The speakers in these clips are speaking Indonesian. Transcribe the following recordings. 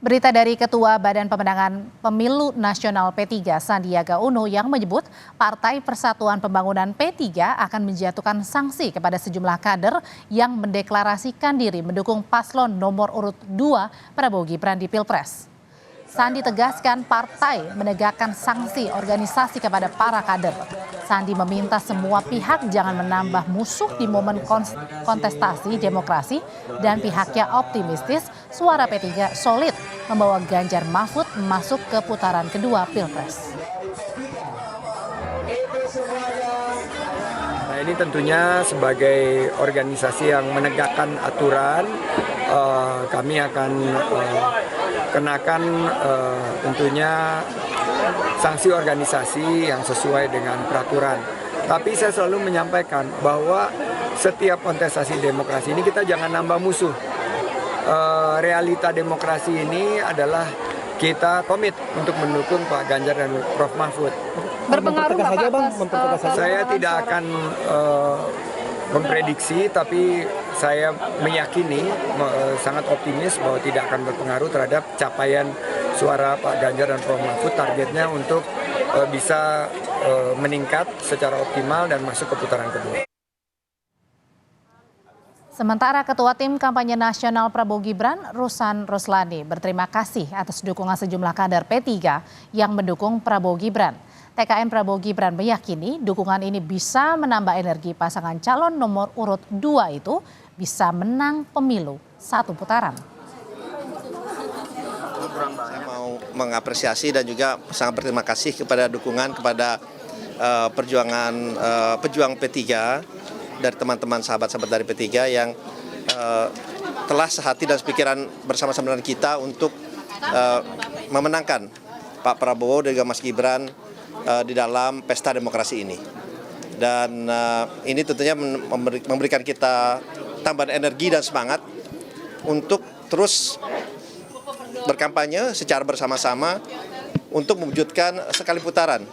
Berita dari Ketua Badan Pemenangan Pemilu Nasional P3 Sandiaga Uno yang menyebut Partai Persatuan Pembangunan P3 akan menjatuhkan sanksi kepada sejumlah kader yang mendeklarasikan diri mendukung paslon nomor urut 2 Prabowo Gibran di Pilpres. Sandi tegaskan partai menegakkan sanksi organisasi kepada para kader. Sandi meminta semua pihak jangan menambah musuh di momen kontestasi demokrasi dan pihaknya optimistis suara P3 solid membawa Ganjar Mahfud masuk ke putaran kedua Pilpres. Nah, ini tentunya sebagai organisasi yang menegakkan aturan, kami akan kenakan tentunya sanksi organisasi yang sesuai dengan peraturan. Tapi saya selalu menyampaikan bahwa setiap kontestasi demokrasi ini kita jangan nambah musuh. Realita demokrasi ini adalah kita komit untuk mendukung Pak Ganjar dan Prof Mahfud. Berpengaruh nggak Pak? Bang? Saya tidak akan memprediksi, tapi saya meyakini, sangat optimis bahwa tidak akan berpengaruh terhadap capaian suara Pak Ganjar dan Prof Mahfud. Targetnya untuk bisa meningkat secara optimal dan masuk ke putaran kedua. Sementara Ketua Tim Kampanye Nasional Prabowo Gibran, Rusan Ruslani, berterima kasih atas dukungan sejumlah kader P3 yang mendukung Prabowo Gibran. TKN Prabowo Gibran meyakini dukungan ini bisa menambah energi pasangan calon nomor urut 2 itu bisa menang pemilu satu putaran. Saya mau mengapresiasi dan juga sangat berterima kasih kepada dukungan kepada pejuang P3 dari teman-teman sahabat-sahabat dari P3 yang telah sehati dan sepikiran bersama-sama dengan kita untuk memenangkan Pak Prabowo dan juga Mas Gibran di dalam pesta demokrasi ini. Dan ini tentunya memberikan kita tambahan energi dan semangat untuk terus berkampanye secara bersama-sama untuk mewujudkan sekali putaran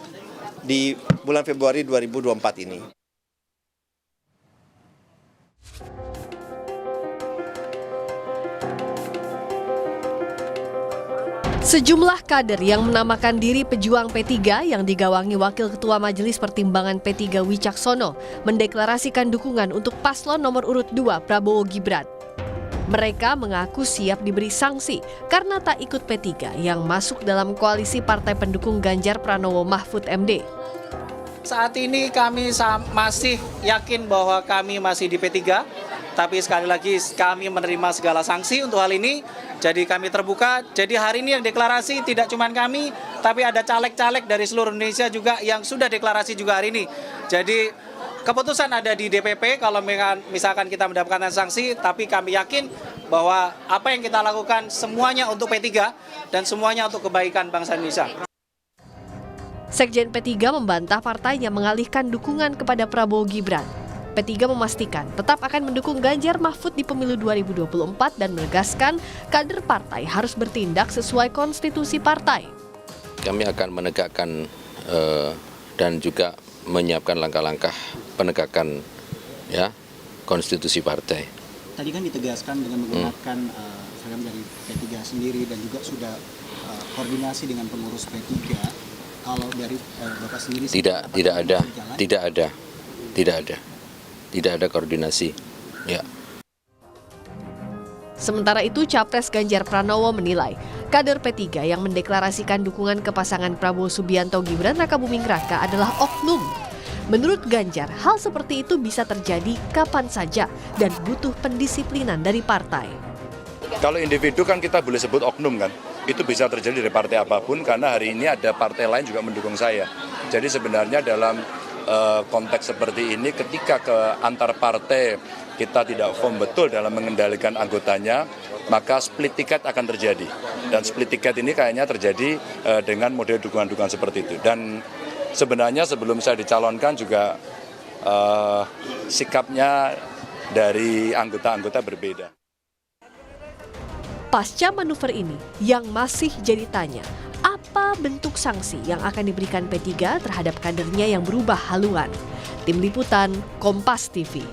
di bulan Februari 2024 ini. Sejumlah kader yang menamakan diri pejuang P3 yang digawangi Wakil Ketua Majelis Pertimbangan P3 Wicaksono mendeklarasikan dukungan untuk paslon nomor urut 2 Prabowo Gibran. Mereka mengaku siap diberi sanksi karena tak ikut P3 yang masuk dalam koalisi partai pendukung Ganjar Pranowo Mahfud MD. Saat ini kami masih yakin bahwa kami masih di P3, tapi sekali lagi kami menerima segala sanksi untuk hal ini. Jadi kami terbuka, jadi hari ini yang deklarasi tidak cuma kami, tapi ada caleg-caleg dari seluruh Indonesia juga yang sudah deklarasi juga hari ini. Jadi keputusan ada di DPP kalau misalkan kita mendapatkan sanksi, tapi kami yakin bahwa apa yang kita lakukan semuanya untuk P3 dan semuanya untuk kebaikan bangsa Indonesia. Sekjen P3 membantah partainya mengalihkan dukungan kepada Prabowo Gibran. P3 memastikan tetap akan mendukung Ganjar Mahfud di pemilu 2024 dan menegaskan kader partai harus bertindak sesuai konstitusi partai. Kami akan menegakkan dan juga menyiapkan langkah-langkah penegakan konstitusi partai. Tadi kan ditegaskan dengan menggunakan seragam dari P3 sendiri dan juga sudah koordinasi dengan pengurus P3. Kalau dari Bapak sendiri tidak ada koordinasi. Ya. Sementara itu, Capres Ganjar Pranowo menilai kader P3 yang mendeklarasikan dukungan ke pasangan Prabowo Subianto Gibran Rakabuming Raka adalah oknum. Menurut Ganjar, hal seperti itu bisa terjadi kapan saja dan butuh pendisiplinan dari partai. Kalau individu kan kita boleh sebut oknum kan, itu bisa terjadi dari partai apapun karena hari ini ada partai lain juga mendukung saya. Jadi sebenarnya dalam konteks seperti ini ketika ke antar partai kita tidak firm betul dalam mengendalikan anggotanya, maka split ticket akan terjadi. Dan split ticket ini kayaknya terjadi dengan model dukungan-dukungan seperti itu. Dan sebenarnya sebelum saya dicalonkan juga sikapnya dari anggota-anggota berbeda. Pasca manuver ini yang masih jadi tanya, apa bentuk sanksi yang akan diberikan P3 terhadap kadernya yang berubah haluan? Tim Liputan, Kompas TV.